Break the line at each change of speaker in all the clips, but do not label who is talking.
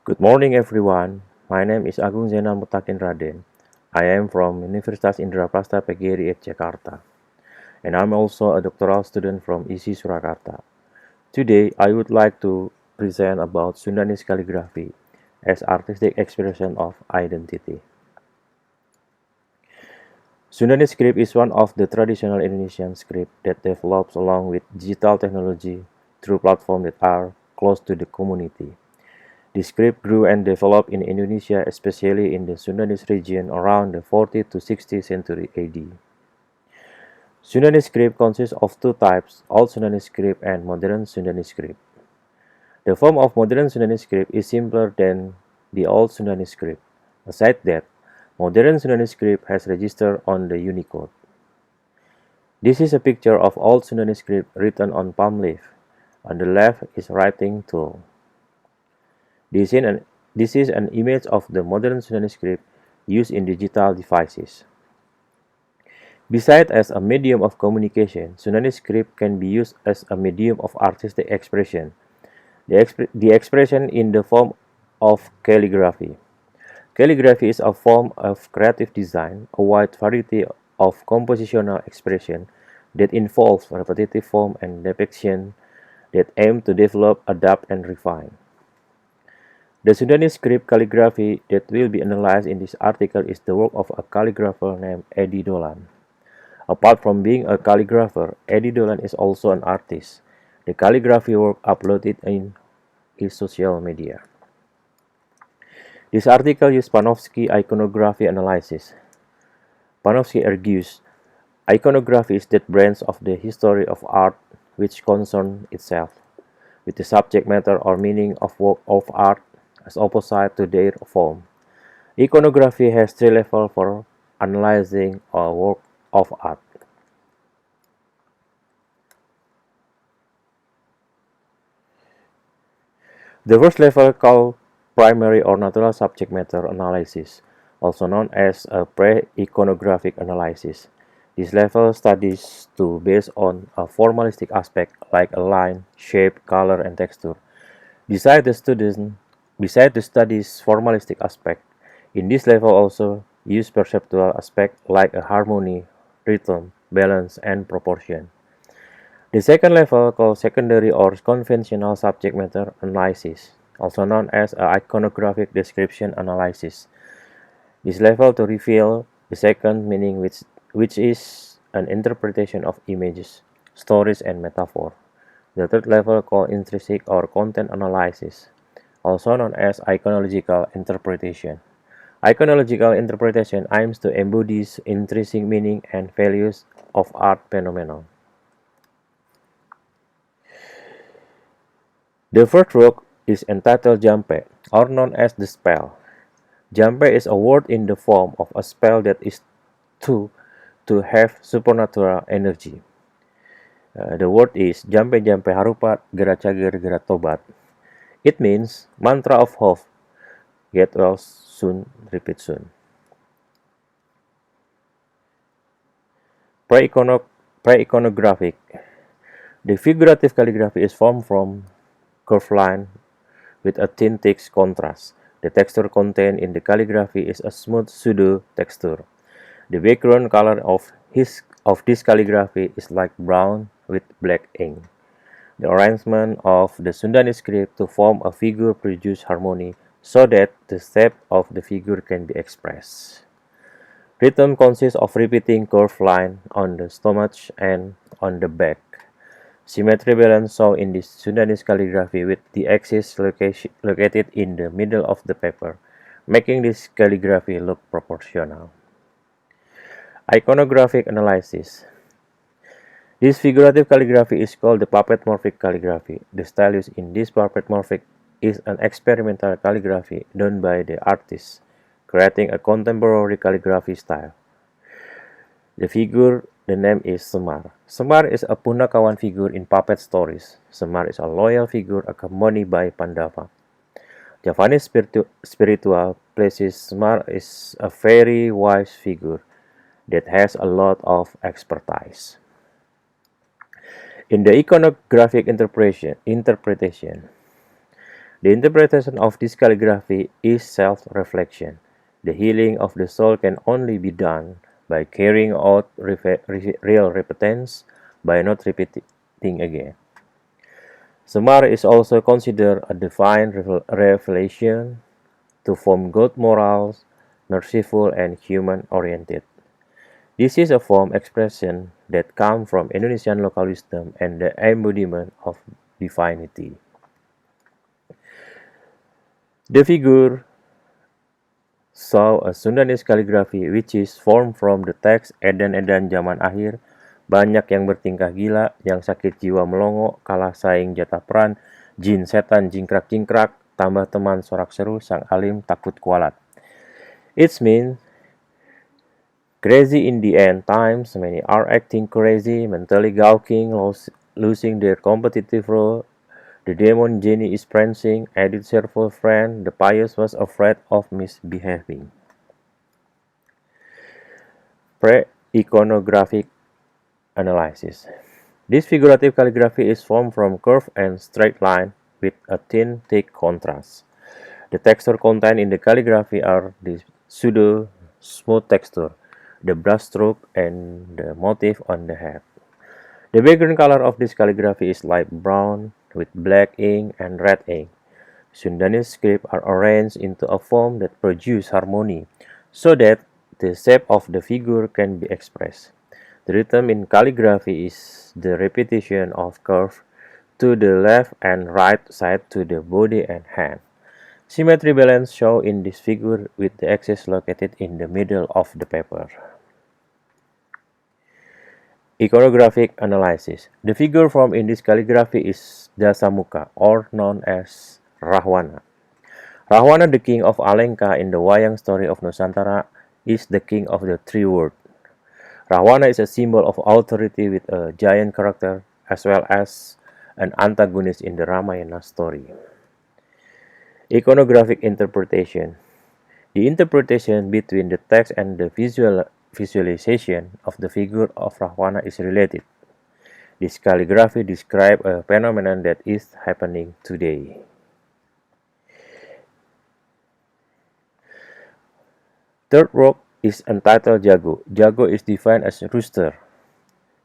Good morning, everyone. My name is Agung Zainal Muttakin Raden. I am from Universitas Indraprasta PGRI at Jakarta, and I'm also a doctoral student from ISI Surakarta. Today, I would like to present about Sundanese calligraphy as artistic expression of identity. Sundanese script is one of the traditional Indonesian script that develops along with digital technology through platforms that are close to the community. The script grew and developed in Indonesia, especially in the Sundanese region around the 40th to 60th century AD. Sundanese script consists of two types, Old Sundanese script and Modern Sundanese script. The form of Modern Sundanese script is simpler than the Old Sundanese script. Aside that, Modern Sundanese script has register on the Unicode. This is a picture of Old Sundanese script written on palm leaf. On the left is writing tool. This is an image of the modern Sundanese script used in digital devices. Besides as a medium of communication, Sundanese script can be used as a medium of artistic expression. The expression in the form of calligraphy. Calligraphy is a form of creative design, a wide variety of compositional expression that involves repetitive form and depiction that aim to develop, adapt, and refine. The Sundanese script calligraphy that will be analyzed in this article is the work of a calligrapher named Edi Dolan. Apart from being a calligrapher, Edi Dolan is also an artist. The calligraphy work uploaded in his social media. This article uses Panofsky Iconography Analysis. Panofsky argues iconography is that branch of the history of art which concerns itself with the subject matter or meaning of work of art as opposite to their form. Iconography has three levels for analyzing a work of art. The first level called primary or natural subject matter analysis, also known as a PreEconographic Analysis. This level studies to based on a formalistic aspect like a line, shape, color, and texture. Besides the study's formalistic aspect, in this level also use perceptual aspect like a harmony, rhythm, balance, and proportion. The second level called secondary or conventional subject matter analysis, also known as a iconographic description analysis. This level to reveal the second meaning which is an interpretation of images, stories, and metaphor. The third level called intrinsic or content analysis, also known as iconological interpretation. Iconological interpretation aims to embody intrinsic meaning and values of art phenomenon. The first work is entitled Jampe, or known as the spell. Jampe is a word in the form of a spell that is to have supernatural energy. The word is Jampe Jampe Harupat Gera Cager Gera Tobat. It means mantra of hope. Get well soon, repeat soon. Preiconographic. The figurative calligraphy is formed from curved line with a thin text contrast. The texture contained in the calligraphy is a smooth pseudo texture. The background color of this calligraphy is light brown with black ink. The arrangement of the Sundanese script to form a figure produces harmony so that the shape of the figure can be expressed. Rhythm consists of repeating curved line on the stomach and on the back. Symmetry balance shown in this Sundanese calligraphy with the axis located in the middle of the paper, making this calligraphy look proportional. Iconographic Analysis. This figurative calligraphy is called the Puppetmorphic calligraphy. The style used in this Puppetmorphic is an experimental calligraphy done by the artist, creating a contemporary calligraphy style. The figure, the name is Samara. Samara is a punakawan figure in puppet stories. Samara is a loyal figure accompanied by Pandava. Javanese spiritual places Samara is a very wise figure that has a lot of expertise. In the iconographic interpretation, The interpretation of this calligraphy is self-reflection. The healing of the soul can only be done by carrying out real repentance, by not repeating again. Samara is also considered a divine revelation to form good morals, merciful and human-oriented. This is a form expression that comes from Indonesian local wisdom and the embodiment of divinity. The figure saw a Sundanese calligraphy which is formed from the text edan-edan zaman akhir, banyak yang bertingkah gila, yang sakit jiwa melongo, kalah saing jatah peran, jin setan jingkrak-jingkrak, tambah teman sorak seru, sang alim takut kualat. It means crazy in the end times, many are acting crazy, mentally gawking, losing their competitive role. The demon Genie is prancing, Edith's cheerful friend, the pious was afraid of misbehaving. Preiconographic Analysis. This figurative calligraphy is formed from curve and straight line with a thin, thick contrast. The texture contained in the calligraphy are the pseudo-smooth texture, the brushstroke, and the motif on the head. The background color of this calligraphy is light brown with black ink and red ink. Sundanese script are arranged into a form that produces harmony, so that the shape of the figure can be expressed. The rhythm in calligraphy is the repetition of curve to the left and right side to the body and hand. Symmetry balance shown in this figure with the axis located in the middle of the paper. Iconographic Analysis. The figure formed in this calligraphy is Dasamuka, or known as Rahwana. Rahwana, the king of Alengka in the Wayang story of Nusantara, is the king of the three worlds. Rahwana is a symbol of authority with a giant character as well as an antagonist in the Ramayana story. Iconographic Interpretation. The interpretation between the text and the visualization of the figure of Rahwana is related. This calligraphy describes a phenomenon that is happening today. Third work is entitled Jago. Jago is defined as a rooster.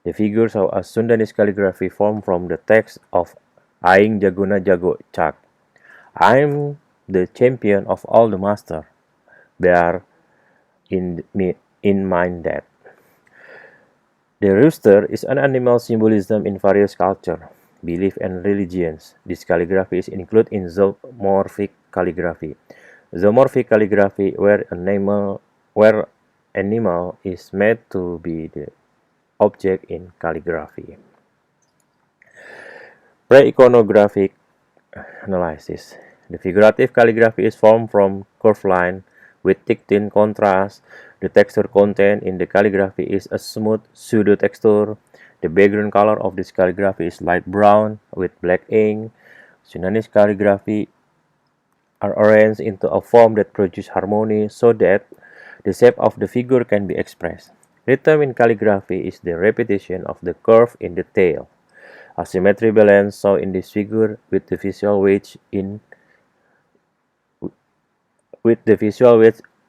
The figures of a Sundanese calligraphy formed from the text of Aing Jaguna Jago Cak. I am the champion of all the master. Bear in mind that the rooster is an animal symbolism in various cultures, beliefs, and religions. This calligraphy is included in zoomorphic calligraphy. Zoomorphic calligraphy, where animal is made to be the object in calligraphy. PreEconographic Analysis. The figurative calligraphy is formed from curved line with thick thin contrast. The texture contained in the calligraphy is a smooth pseudo texture. The background color of this calligraphy is light brown with black ink. Sundanese calligraphy are arranged into a form that produces harmony so that the shape of the figure can be expressed. Rhythm in calligraphy is the repetition of the curve in the tail. A symmetry balance shown in this figure with the visual weight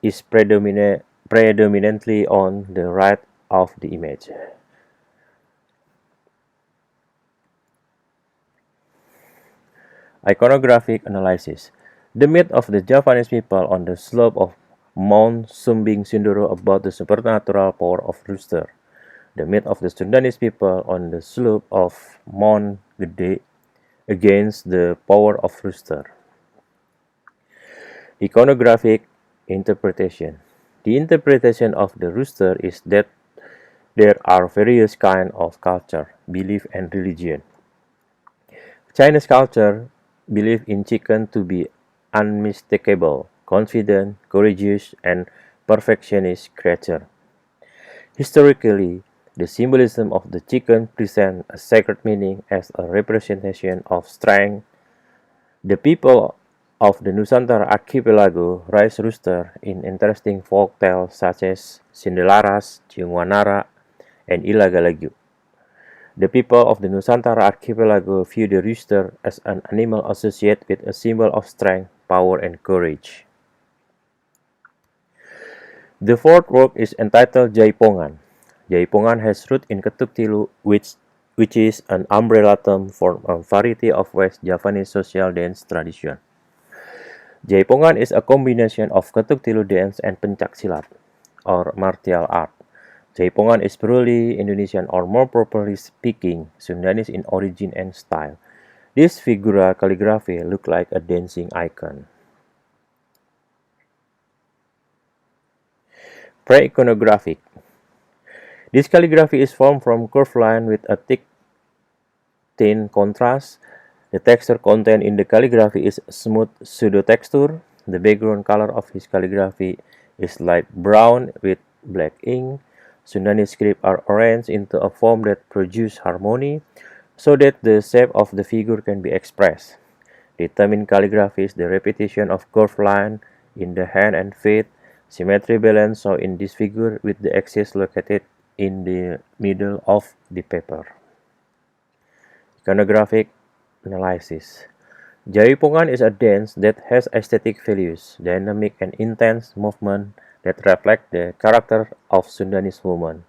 is predominantly on the right of the image. Iconographic Analysis. The myth of the Javanese people on the slope of Mount Sumbing Sindoro about the supernatural power of rooster. The myth of the Sundanese people on the slope of Mount Gede against the power of rooster. Iconographic Interpretation. The interpretation of the rooster is that there are various kinds of culture, belief, and religion. Chinese culture believe in chicken to be unmistakable, confident, courageous, and perfectionist creature. Historically, the symbolism of the chicken presents a sacred meaning as a representation of strength. The people of the Nusantara archipelago raise rooster in interesting folk tales such as Sindelaras, Ciungwanara, and Ilagalagu. The people of the Nusantara archipelago view the rooster as an animal associated with a symbol of strength, power, and courage. The fourth work is entitled Jaipongan. Jaipongan has root in Ketuk Tilu, which is an umbrella term for a variety of West Javanese social dance tradition. Jaipongan is a combination of Ketuk Tilu dance and pencak silat, or martial art. Jaipongan is purely Indonesian, or more properly speaking, Sundanese in origin and style. This figura calligraphy looks like a dancing icon. Preiconographic. This calligraphy is formed from curved line with a thick thin contrast. The texture contained in the calligraphy is smooth pseudo-texture. The background color of his calligraphy is light brown with black ink. Sundanese script are arranged into a form that produces harmony, so that the shape of the figure can be expressed. Determined calligraphy is the repetition of curved line in the hand and feet. Symmetry balance so in this figure with the axis located in the middle of the paper. Iconographic Analysis. Jaipungan is a dance that has aesthetic values, dynamic and intense movement that reflect the character of Sundanese woman.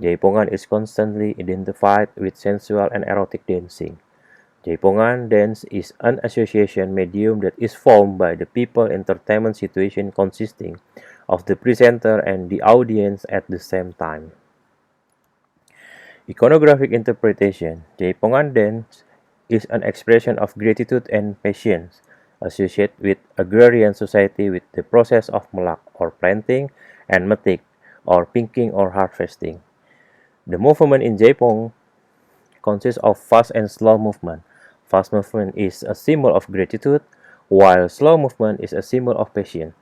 Jaipungan is constantly identified with sensual and erotic dancing. Jaipongan dance is an association medium that is formed by the people entertainment situation consisting of the presenter and the audience at the same time. Iconographic interpretation. Jaipongan dance is an expression of gratitude and patience associated with agrarian society with the process of melak or planting and metik or picking or harvesting. The movement in Jaipong consists of fast and slow movement. Fast movement is a symbol of gratitude, while slow movement is a symbol of patience.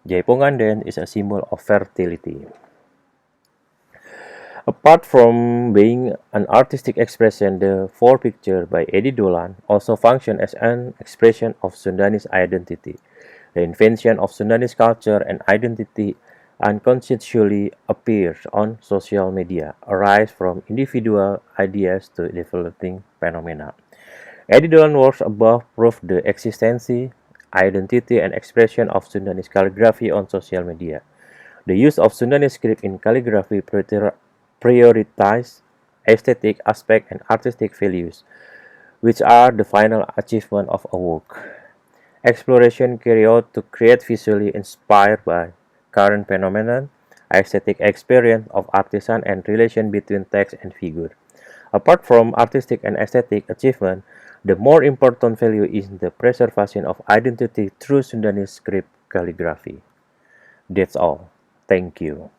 Jaipongan dance is a symbol of fertility. Apart from being an artistic expression, the four pictures by Eddie Dolan also function as an expression of Sundanese identity. The invention of Sundanese culture and identity unconsciously appears on social media, arise from individual ideas to developing phenomena. Eddie Dolan works above prove the existence, identity, and expression of Sundanese calligraphy on social media. The use of Sundanese script in calligraphy prioritize aesthetic aspect and artistic values, which are the final achievement of a work. Exploration carried out to create visually inspired by current phenomenon, aesthetic experience of artisan and relation between text and figure. Apart from artistic and aesthetic achievement, the more important value is the preservation of identity through Sundanese script calligraphy. That's all. Thank you.